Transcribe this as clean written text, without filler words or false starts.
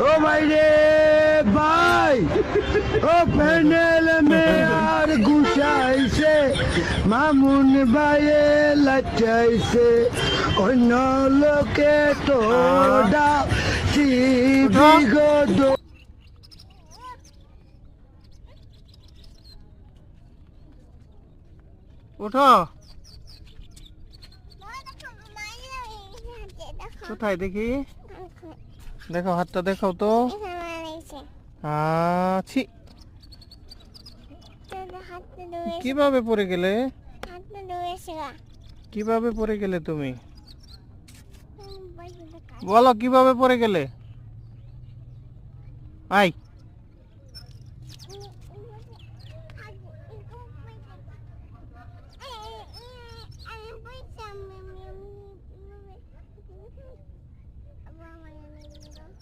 ও ভাই রে ভাই, ও প্যানেল মে আর গুছাইছে, মামুন ভাইয়ে লাচাইছে, অন্য লোকে তো বিগত। ওঠো। কোথায় দেখি? দেখো হাতটা, দেখাও তো। আছি, কিভাবে পড়ে গেলে? কিভাবে পড়ে গেলে তুমি? বলো কিভাবে পড়ে গেলে? আই